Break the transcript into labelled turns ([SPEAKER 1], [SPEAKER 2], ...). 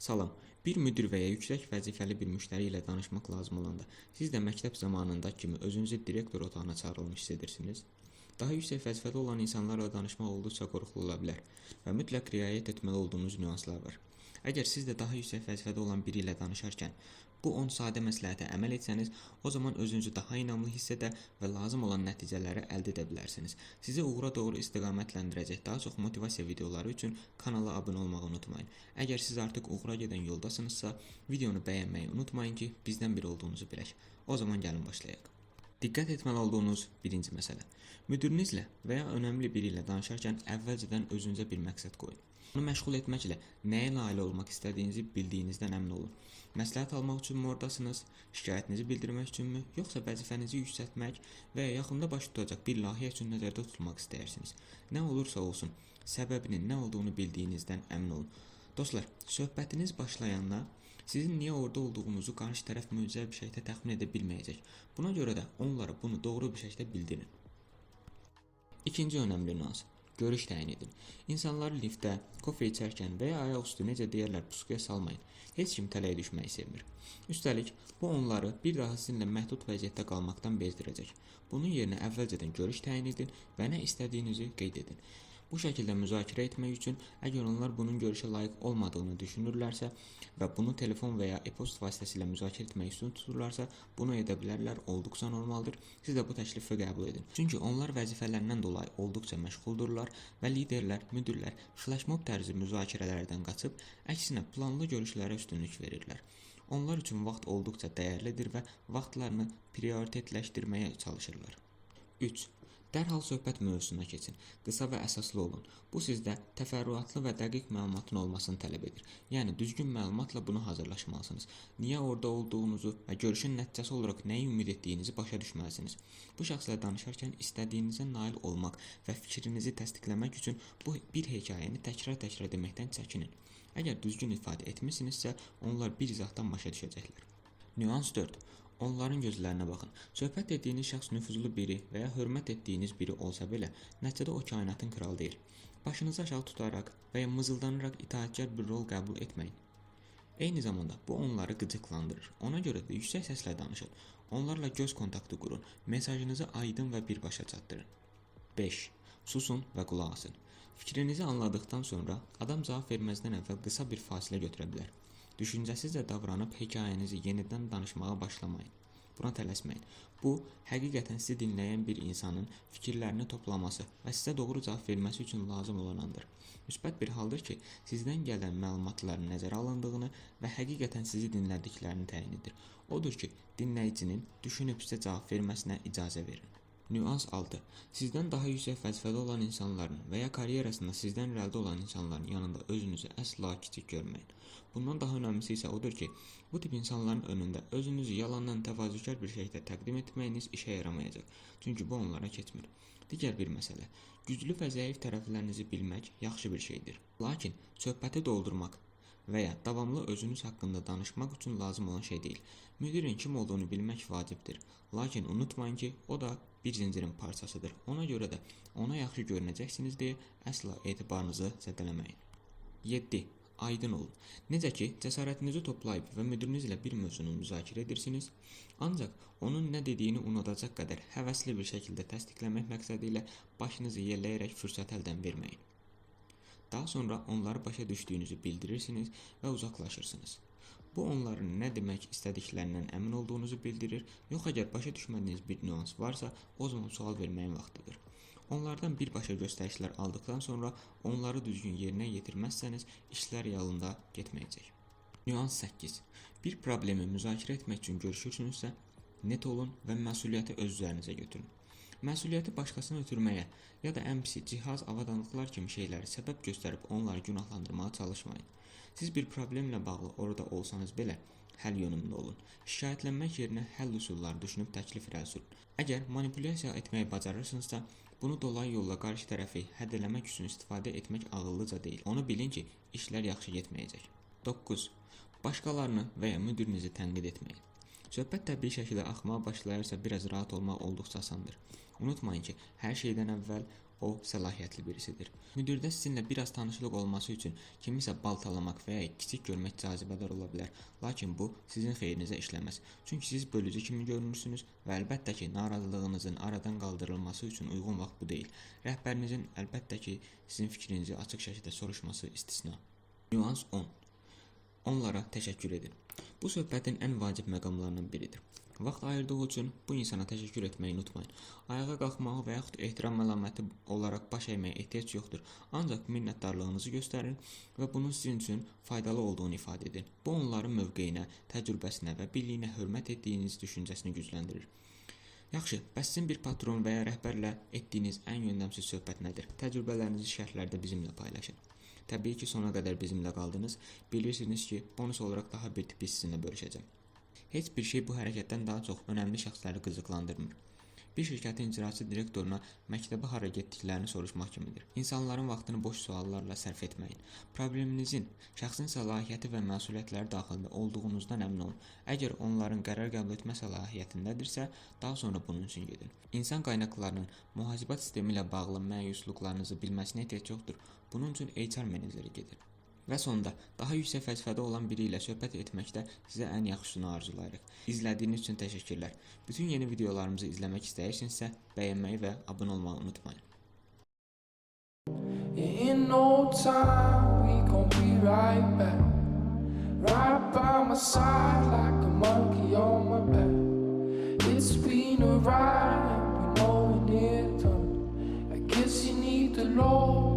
[SPEAKER 1] Salam. Bir müdir və ya yüksək vəzifəli bir müştəri ilə danışmaq lazım olanda, siz də məktəb zamanında kimi özünüzü direktor otağına çağırılmış hiss edirsiniz? Daha yüksək vəzifədə olan insanlarla danışmaq olduqca qorxulu ola bilər və mütləq riayət etməli olduğunuz nüanslar var. Əgər siz də daha yüksək vəzifədə olan biri ilə danışarkən bu 10 sadə məsləhətə əməl etsəniz, o zaman özünüzü daha inamlı hiss edə və lazım olan nəticələri əldə edə bilərsiniz. Sizi uğura doğru istiqamətləndirəcək daha çox motivasiya videoları üçün kanala abunə olmağı unutmayın. Əgər siz artıq uğura gedən yoldasınızsa, videonu bəyənməyi unutmayın ki, bizdən biri olduğunuzu bilək. O zaman gəlin başlayaq. Diqqət etməli olduğunuz birinci məsələ. Müdirinizlə və ya önəmli biri ilə danışarkən əvvəlcədən özünüzə bir məqsəd qoyun. Onu məşğul etməklə nəyə nail olmaq istədiyinizi bildiyinizdən əmin olun. Məsləhət almaq üçünmü oradasınız, şikayətinizi bildirmək üçünmü, yoxsa vəzifənizi yüksəltmək və ya yaxında baş tutacaq bir layihə üçün nəzərdə tutulmaq istəyirsiniz? Nə olursa olsun, səbəbinin nə olduğunu bildiyinizdən əmin olun. Dostlar, söhbətiniz başlayanda sizin niyə orada olduğunuzu qarşı tərəf möcüzəvi bir şəkildə təxmin edə bilməyəcək. Buna görə də onlara bunu doğru bir şəkildə bildirin. İkinci önəmli nüans. Görüş təyin edin. İnsanları liftdə, kofe içərkən və ya ayaqüstü necə deyərlər pusuya salmayın. Heç kim tələyə düşməyi sevmir. Üstəlik, bu onları bir daha sizinlə məhdud vəziyyətdə qalmaqdan bezdirəcək. Bunun yerinə əvvəlcədən görüş təyin edin və nə istədiyinizi qeyd edin. Bu şəkildə müzakirə etmək üçün, əgər onlar bunun görüşə layiq olmadığını düşünürlərsə və bunu telefon və ya e-post vasitəsilə müzakirə etmək üstün tuturlarsa, bunu edə bilərlər, olduqca normaldır. Siz də bu təklifi qəbul edin. Çünki onlar vəzifələrindən dolayı olduqca məşğuldurlar və liderlər, müdirlər flashmob tərzi müzakirələrdən qaçıb, əksinə planlı görüşlərə üstünlük verirlər. Onlar üçün vaxt olduqca dəyərlidir və vaxtlarını prioritetləşdirməyə çalışırlar. 3. Dərhal söhbət mövzusuna keçin. Qısa və əsaslı olun. Bu sizdə təfərrüatlı və dəqiq məlumatın olmasını tələb edir. Yəni düzgün məlumatla bunu hazırlaşmalısınız. Niyə orada olduğunuzu və görüşün nəticəsi olaraq nəyi ümid etdiyinizi başa düşməlisiniz. Bu şəxslə danışarkən istədiyinizə nail olmaq və fikrinizi təsdiqləmək üçün bu bir hekayəni təkrar-təkrar deməkdən çəkinin. Əgər düzgün ifadə etmisinizsə, onlar bir izahdan başa düşəcəklər. Nüans 4. Onların gözlərinə baxın. Söhbət etdiyiniz şəxs nüfuzlu biri və ya hörmət etdiyiniz biri olsa belə, nəticədə o kainatın kralı deyil. Başınızı aşağı tutaraq və ya mızıldanaraq itaətkar bir rol qəbul etməyin. Eyni zamanda bu onları qıcıqlandırır. Ona görə də yüksək səslə danışın. Onlarla göz kontaktı qurun. Mesajınızı aydın və birbaşa çatdırın. 5. Susun və qulaq asın. Fikrinizi anladıqdan sonra adam cavab verməzdən əvvəl qısa bir fasilə götürə bilər. Düşüncəsizcə davranıb hekayənizi yenidən danışmağa başlamayın. Buna tələsməyin. Bu, həqiqətən sizi dinləyən bir insanın fikirlərini toplaması və sizə doğru cavab verməsi üçün lazım olan andır. Müsbət bir haldır ki, sizdən gələn məlumatların nəzərə alındığını və həqiqətən sizi dinlədiklərini təyin edir. Odur ki, dinləyicinin düşünüb sizə cavab verməsinə icazə verin. Nüans 6. Sizdən daha yüksək vəzifədə olan insanların və ya karyerasında sizdən irəlidə olan insanların yanında özünüzü əsla kiçik görməyin. Bundan daha önəmlisi isə odur ki, bu tip insanların önündə özünüzü yalandan təvazökar bir şəkildə təqdim etməyiniz işə yaramayacaq. Çünki bu onlara keçmir. Digər bir məsələ. Güclü və zəif tərəflərinizi bilmək yaxşı bir şeydir. Lakin söhbəti doldurmaq və ya davamlı özünüz haqqında danışmaq üçün lazım olan şey deyil. Müdirin kim olduğunu bilmək vacibdir. Lakin unutmayın ki, o da bir zincirin parçasıdır. Ona görə də ona yaxşı görünəcəksiniz deyə əsla etibarınızı zədələməyin. 7. Aydın olun. Necə ki, cəsarətinizi toplayıb və müdirinizlə bir mövzunu müzakirə edirsiniz, ancaq onun nə dediyini unudacaq qədər həvəsli bir şəkildə təsdiqləmək məqsədi ilə başınızı yelləyərək fürsət əldən verməyin. Daha sonra onları başa düşdüyünüzü bildirirsiniz və uzaqlaşırsınız. Bu onların nə demək istədiklərindən əmin olduğunuzu bildirir, yox əgər başa düşmədiyiniz bir nüans varsa, o zaman sual verməyin vaxtıdır. Onlardan birbaşa göstərişlər aldıqdan sonra onları düzgün yerinə yetirməzsəniz, işlər yolunda getməyəcək. Nüans 8. Bir problemi müzakirə etmək üçün görüşürsünüzsə, net olun və məsuliyyəti öz üzərinizə götürün. Məsuliyyəti başqasına ötürməyə ya da ən pisi cihaz, avadanlıqlar kimi şeyləri səbəb göstərib onları günahlandırmağa çalışmayın. Siz bir problemlə bağlı orada olsanız belə, həll yönümlü olun. Şikayətlənmək yerinə həll üsulları düşünüb təklif irəli sürün. Əgər manipulyasiya etməyi bacarırsınızsa, bunu dolayı yolla qarşı tərəfi hədələmək üçün istifadə etmək ağıllıca deyil. Onu bilin ki, işlər yaxşı getməyəcək. 9. Başqalarını və ya müdirinizi tənqid etməyin. Söhbət təbii şəkildə axmağa başlayarsa biraz rahat olmaq olduqca asandır. Unutmayın ki, hər şeydən əvvəl o səlahiyyətli birisidir. Müdirdə sizinlə biraz tanışlıq olması üçün kimisə baltalamaq və ya kiçik görmək cazibədar ola bilər. Lakin bu sizin xeyrinizə işləməz. Çünki siz bölücü kimi görünürsünüz və əlbəttə ki, narazılığınızın aradan qaldırılması üçün uyğun vaxt bu deyil. Rəhbərinizin əlbəttə ki, sizin fikrinizi açıq şəkildə soruşması istisna. Nüans 10. Onlara təşəkkür edin. Bu söhbətin ən vacib məqamlarından biridir. Vaxt ayırdığı üçün bu insana təşəkkür etməyi unutmayın. Ayağa qalxmağı və yaxud ehtiram əlaməti olaraq baş əyməyə ehtiyac yoxdur. Ancaq minnətdarlığınızı göstərin və bunun sizin üçün faydalı olduğunu ifadə edin. Bu onların mövqeyinə, təcrübəsinə və biliyinə hörmət etdiyiniz düşüncəsini gücləndirir. Yaxşı, bəs sizin bir patron və ya rəhbərlə etdiyiniz ən yöndəmsiz söhbət nədir? Təcrübələrinizi şərhlərdə bizimlə paylaşın. Təbii ki, sona qədər bizimlə qaldınız. Bilirsiniz ki, bonus olaraq daha bir tipi sizinlə bölüşəcəm. Heç bir şey bu hərəkətdən daha çox önəmli şəxsləri qızıqlandırmır. Bir şirkətin icraçı direktoruna məktəbə hara getdiklərini soruşmaq kimidir. İnsanların vaxtını boş suallarla sərf etməyin. Probleminizin, şəxsin səlahiyyəti və məsuliyyətləri daxilində olduğunuzdan əmin olun. Əgər onların qərar qəbul etmə səlahiyyətindədirsə, daha sonra bunun üçün gedin. İnsan qaynaqlarının mühasibat sistemi ilə bağlı məyusluqlarınızı bilməsinə ehtiyac yoxdur. Bunun üçün HR meneceri gedir. Və sonda, daha yüksək vəzifədə olan biri ilə söhbət etməkdə sizə ən yaxşısını arzulayırıq. İzlədiyiniz üçün təşəkkürlər. Bütün yeni videolarımızı izləmək istəyirsinizsə, bəyənməyi və abunə olmağı unutmayın. In no time we gon' be right back. Right by my side like a monkey on my back. It's been a ride and we know we need it done. I guess you need the Lord.